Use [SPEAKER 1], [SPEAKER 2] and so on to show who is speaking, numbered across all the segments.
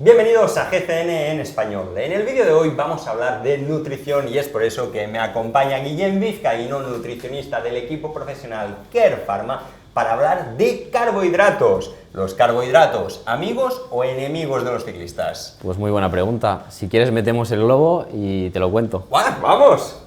[SPEAKER 1] Bienvenidos a GCN en español. En el vídeo de hoy vamos a hablar de nutrición y es por eso que me acompaña Guillem Vizcaíno, nutricionista del equipo profesional Care Pharma, para hablar de carbohidratos. ¿Los carbohidratos, amigos o enemigos de los ciclistas?
[SPEAKER 2] Pues muy buena pregunta. Si quieres metemos el globo y te lo cuento.
[SPEAKER 1] ¡Vamos!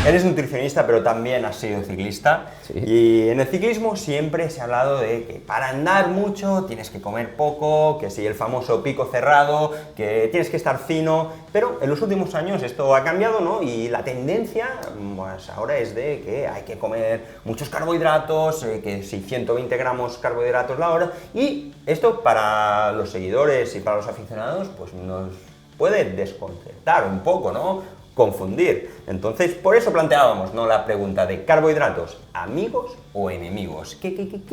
[SPEAKER 1] Eres nutricionista, pero también has sido ciclista.
[SPEAKER 2] Sí.
[SPEAKER 1] Y en el ciclismo siempre se ha hablado de que para andar mucho tienes que comer poco, que si el famoso pico cerrado, que tienes que estar fino. Pero en los últimos años esto ha cambiado, ¿no? Y la tendencia, pues ahora es de que hay que comer muchos carbohidratos, que si 120 gramos carbohidratos la hora. Y esto para los seguidores y para los aficionados, pues nos puede desconcertar un poco, ¿no? Confundir. Entonces, por eso planteábamos, ¿no?, la pregunta de carbohidratos, ¿amigos o enemigos? ¿Qué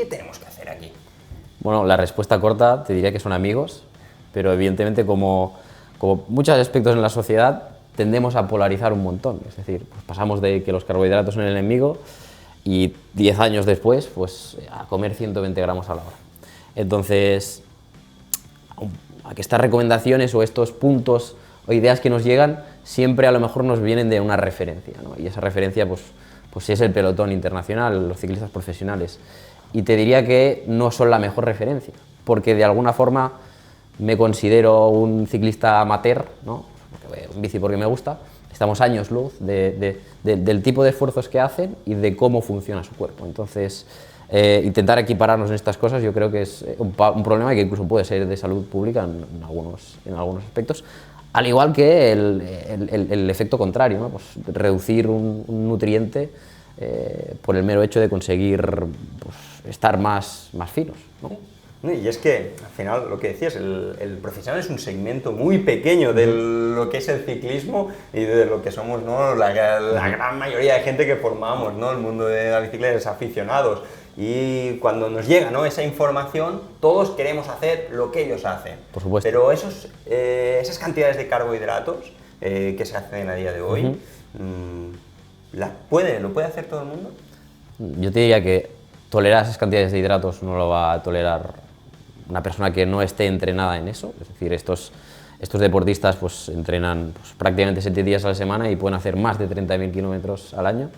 [SPEAKER 1] tenemos que hacer aquí?
[SPEAKER 2] Bueno, la respuesta corta te diría que son amigos, pero evidentemente como muchos aspectos en la sociedad tendemos a polarizar un montón. Es decir, pues pasamos de que los carbohidratos son el enemigo y 10 años después, pues a comer 120 gramos a la hora. Entonces, a que estas recomendaciones o estos puntos o ideas que nos llegan siempre a lo mejor nos vienen de una referencia, ¿no? Y esa referencia pues es el pelotón internacional, los ciclistas profesionales. Y te diría que no son la mejor referencia, porque de alguna forma me considero un ciclista amateur, ¿no? Un bici porque me gusta, estamos años luz del tipo de esfuerzos que hacen y de cómo funciona su cuerpo. Entonces, intentar equipararnos en estas cosas yo creo que es un problema que incluso puede ser de salud pública en algunos aspectos. Al igual que el efecto contrario, ¿no? Pues reducir un nutriente por el mero hecho de conseguir pues, estar más finos, ¿no?
[SPEAKER 1] Y es que, al final, lo que decías, el profesional es un segmento muy pequeño de lo que es el ciclismo y de lo que somos, ¿no?, la gran mayoría de gente que formamos, ¿no?, el mundo de la bicicleta, es aficionados. Y cuando nos llega, ¿no?, esa información, todos queremos hacer lo que ellos hacen.
[SPEAKER 2] Por supuesto.
[SPEAKER 1] Pero esas cantidades de carbohidratos que se hacen a día de hoy, ¿lo puede hacer todo el mundo?
[SPEAKER 2] Yo te diría que tolerar esas cantidades de hidratos no lo va a tolerar una persona que no esté entrenada en eso. Es decir, estos deportistas pues entrenan pues, prácticamente 7 días a la semana y pueden hacer más de 30.000 kilómetros al año.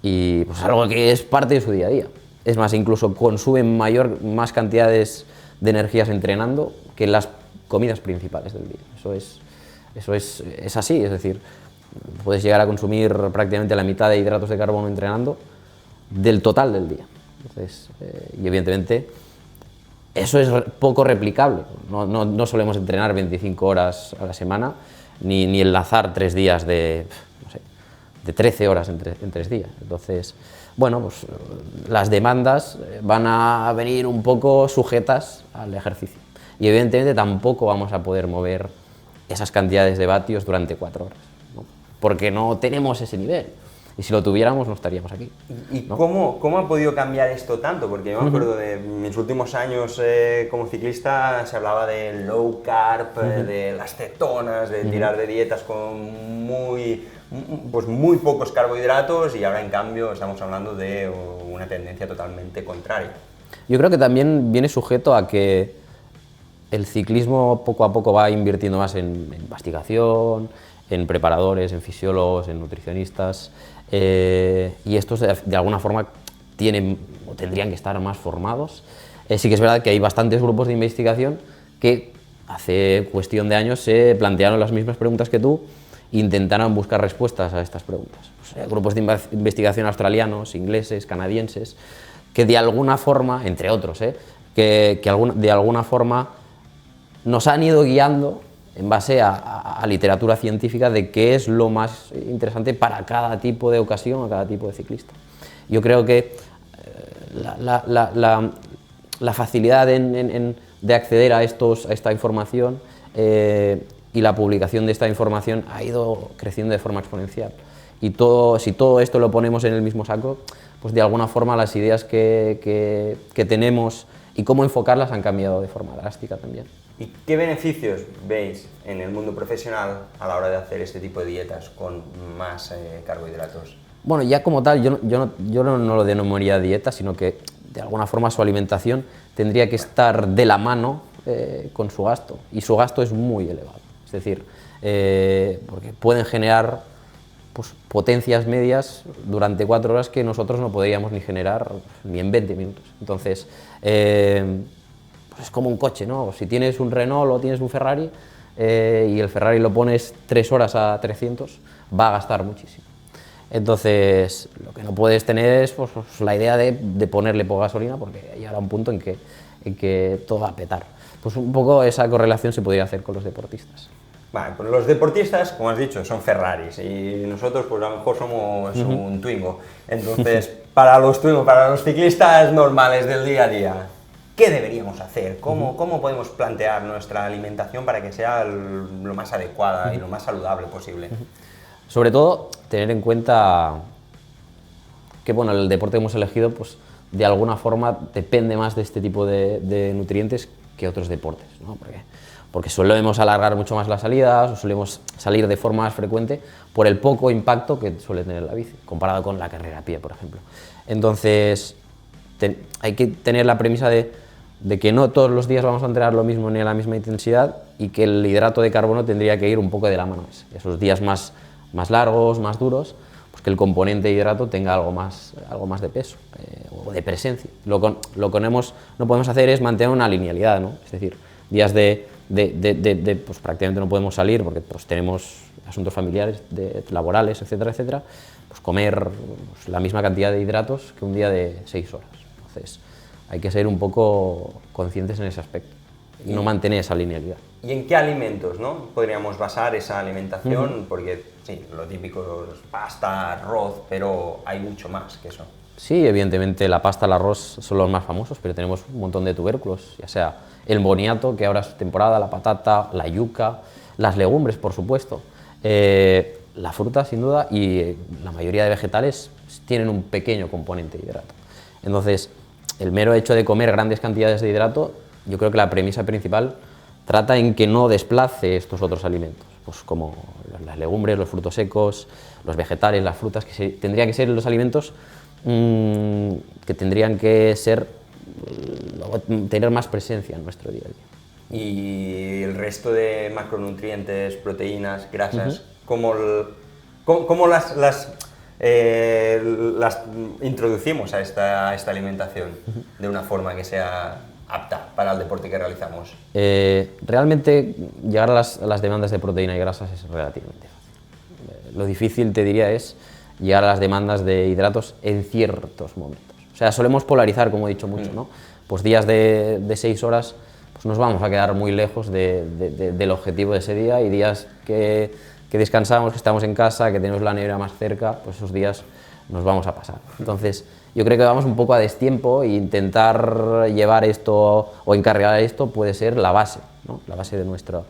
[SPEAKER 2] Y pues algo que es parte de su día a día. Es más, incluso consumen más cantidades de energías entrenando que las comidas principales del día. Eso es así, es decir, puedes llegar a consumir prácticamente la mitad de hidratos de carbono entrenando del total del día. Entonces, y evidentemente eso es poco replicable. No solemos entrenar 25 horas a la semana ni enlazar 3 días de 13 horas en 3 días. Entonces, bueno, pues las demandas van a venir un poco sujetas al ejercicio. Y evidentemente tampoco vamos a poder mover esas cantidades de vatios durante 4 horas, ¿no? Porque no tenemos ese nivel. Y si lo tuviéramos, no estaríamos aquí.
[SPEAKER 1] ¿Y
[SPEAKER 2] ¿no?
[SPEAKER 1] cómo ha podido cambiar esto tanto? Porque yo me acuerdo de mis últimos años como ciclista, se hablaba de low carb, de las cetonas, de tirar de dietas con muy pocos carbohidratos, y ahora en cambio estamos hablando de una tendencia totalmente contraria.
[SPEAKER 2] Yo creo que también viene sujeto a que el ciclismo poco a poco va invirtiendo más en investigación, en preparadores, en fisiólogos, en nutricionistas, y estos de alguna forma tienen o tendrían que estar más formados. Sí que es verdad que hay bastantes grupos de investigación que hace cuestión de años se plantearon las mismas preguntas que tú e intentaron buscar respuestas a estas preguntas. Pues, grupos de investigación australianos, ingleses, canadienses, que de alguna forma, entre otros, de alguna forma nos han ido guiando en base a literatura científica de qué es lo más interesante para cada tipo de ocasión o cada tipo de ciclista. Yo creo que la facilidad de acceder a esta información y la publicación de esta información ha ido creciendo de forma exponencial. Y si todo esto lo ponemos en el mismo saco, pues de alguna forma las ideas que tenemos y cómo enfocarlas han cambiado de forma drástica también.
[SPEAKER 1] ¿Y qué beneficios veis en el mundo profesional a la hora de hacer este tipo de dietas con más carbohidratos?
[SPEAKER 2] Bueno, ya como tal, yo no lo denominaría dieta, sino que de alguna forma su alimentación tendría que estar de la mano con su gasto, y su gasto es muy elevado. Es decir, porque pueden generar pues, potencias medias durante 4 horas que nosotros no podríamos ni generar ni en 20 minutos. Entonces, pues es como un coche, ¿no? Si tienes un Renault o tienes un Ferrari y el Ferrari lo pones 3 horas a 300, va a gastar muchísimo. Entonces, lo que no puedes tener es pues, la idea de ponerle poca gasolina, porque llegará un punto en que todo va a petar. Pues un poco esa correlación se podría hacer con los deportistas.
[SPEAKER 1] Vale, pues los deportistas, como has dicho, son Ferraris y nosotros pues a lo mejor somos un Twingo. Entonces, para los Twingo, para los ciclistas normales del día a día, ¿qué deberíamos hacer? ¿Cómo podemos plantear nuestra alimentación para que sea lo más adecuada y lo más saludable posible?
[SPEAKER 2] Sobre todo, tener en cuenta que bueno, el deporte que hemos elegido pues, de alguna forma depende más de este tipo de nutrientes que otros deportes, ¿no? Porque solemos alargar mucho más las salidas o solemos salir de forma más frecuente por el poco impacto que suele tener la bici, comparado con la carrera a pie, por ejemplo. Entonces, hay que tener la premisa de que no todos los días vamos a entrenar lo mismo ni a la misma intensidad, y que el hidrato de carbono tendría que ir un poco de la mano. Esos días más largos, más duros, pues que el componente de hidrato tenga algo más de peso o de presencia. Lo que no podemos hacer es mantener una linealidad, ¿no? Es decir, días pues prácticamente no podemos salir porque pues, tenemos asuntos familiares, laborales, etcétera, etcétera, pues comer pues, la misma cantidad de hidratos que un día de 6 horas. Entonces, hay que ser un poco conscientes en ese aspecto y no mantener esa linealidad.
[SPEAKER 1] ¿Y en qué alimentos, no, podríamos basar esa alimentación? Porque sí, lo típico es pasta, arroz, pero hay mucho más que eso.
[SPEAKER 2] Sí, evidentemente la pasta, el arroz son los más famosos, pero tenemos un montón de tubérculos, ya sea el boniato, que ahora es temporada, la patata, la yuca, las legumbres, por supuesto, la fruta, sin duda, y la mayoría de vegetales tienen un pequeño componente de hidrato. Entonces, el mero hecho de comer grandes cantidades de hidrato, yo creo que la premisa principal trata en que no desplace estos otros alimentos, pues como las legumbres, los frutos secos, los vegetales, las frutas, que tendrían que ser los alimentos que tendrían que tener más presencia en nuestro día a día.
[SPEAKER 1] Y el resto de macronutrientes, proteínas, grasas, ¿cómo las introducimos a esta alimentación de una forma que sea apta para el deporte que realizamos?
[SPEAKER 2] Realmente llegar a las demandas de proteína y grasas es relativamente fácil. Lo difícil, te diría, es llegar a las demandas de hidratos en ciertos momentos. O sea, solemos polarizar, como he dicho mucho, ¿no? Pues días de 6 horas pues nos vamos a quedar muy lejos del objetivo de ese día, y días que descansamos, que estamos en casa, que tenemos la nevera más cerca, pues esos días nos vamos a pasar. Entonces, yo creo que vamos un poco a destiempo, e intentar llevar esto o encargar esto puede ser la base, ¿no? La base de nuestra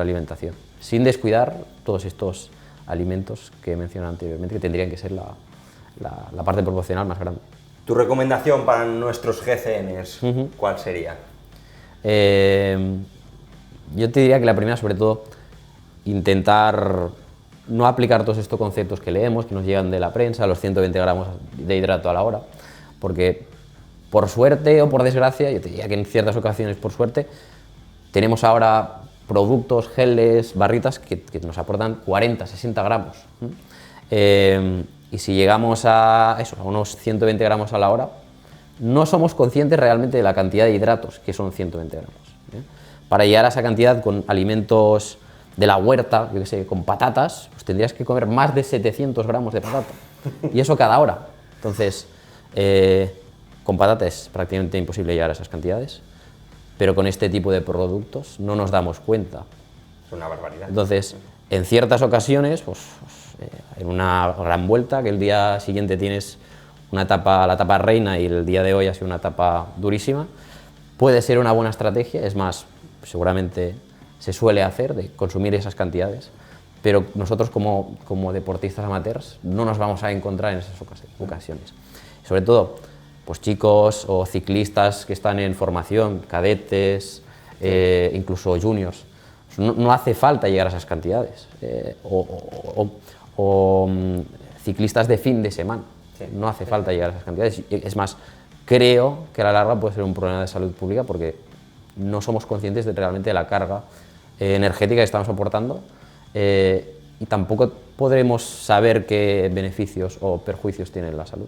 [SPEAKER 2] alimentación, sin descuidar todos estos alimentos que he mencionado anteriormente, que tendrían que ser la parte proporcional más grande.
[SPEAKER 1] ¿Tu recomendación para nuestros GCNs cuál sería?
[SPEAKER 2] Yo te diría que la primera, sobre todo, intentar no aplicar todos estos conceptos que leemos, que nos llegan de la prensa, los 120 gramos de hidrato a la hora, porque por suerte o por desgracia, yo te diría que en ciertas ocasiones por suerte, tenemos ahora productos, geles, barritas que nos aportan 40, 60 gramos. Y si llegamos a unos 120 gramos a la hora, no somos conscientes realmente de la cantidad de hidratos que son 120 gramos. Para llegar a esa cantidad con alimentos de la huerta, yo que sé, con patatas, pues tendrías que comer más de 700 gramos de patata, y eso cada hora. Entonces, con patata es prácticamente imposible llegar a esas cantidades, pero con este tipo de productos no nos damos cuenta.
[SPEAKER 1] Es una barbaridad.
[SPEAKER 2] Entonces, en ciertas ocasiones, en una gran vuelta, que el día siguiente tienes la etapa reina y el día de hoy ha sido una etapa durísima, puede ser una buena estrategia, es más, seguramente se suele hacer, de consumir esas cantidades, pero nosotros como deportistas amateurs no nos vamos a encontrar en esas ocasiones. Sobre todo, pues chicos o ciclistas que están en formación, cadetes, incluso juniors, no hace falta llegar a esas cantidades, ciclistas de fin de semana, no hace falta llegar a esas cantidades. Es más, creo que a la larga puede ser un problema de salud pública porque no somos conscientes de realmente la carga energética que estamos soportando y tampoco podremos saber qué beneficios o perjuicios tiene la salud.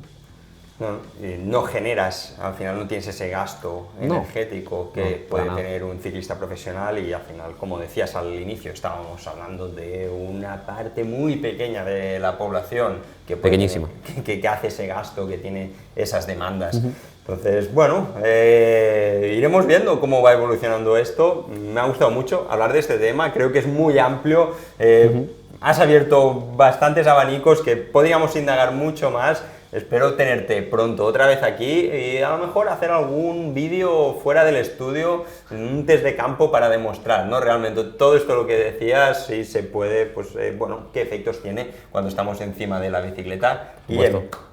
[SPEAKER 1] No generas, al final no tienes ese gasto energético que puede tener un ciclista profesional y al final, como decías al inicio, estábamos hablando de una parte muy pequeña de la población que
[SPEAKER 2] pequeñísima,
[SPEAKER 1] que hace ese gasto, que tiene esas demandas. Entonces, bueno, iremos viendo cómo va evolucionando esto. Me ha gustado mucho hablar de este tema, creo que es muy amplio. Has abierto bastantes abanicos que podríamos indagar mucho más. Espero tenerte pronto otra vez aquí y a lo mejor hacer algún vídeo fuera del estudio, un test de campo para demostrar, ¿no? Realmente todo esto lo que decías, si se puede, pues bueno, qué efectos tiene cuando estamos encima de la bicicleta. Y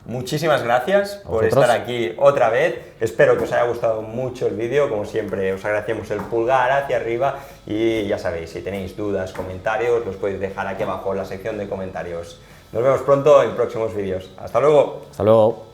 [SPEAKER 1] muchísimas gracias por estar aquí otra vez. Espero que os haya gustado mucho el vídeo. Como siempre, os agradecemos el pulgar hacia arriba y ya sabéis, si tenéis dudas, comentarios, los podéis dejar aquí abajo en la sección de comentarios. Nos vemos pronto en próximos vídeos. ¡Hasta luego!
[SPEAKER 2] Hasta luego.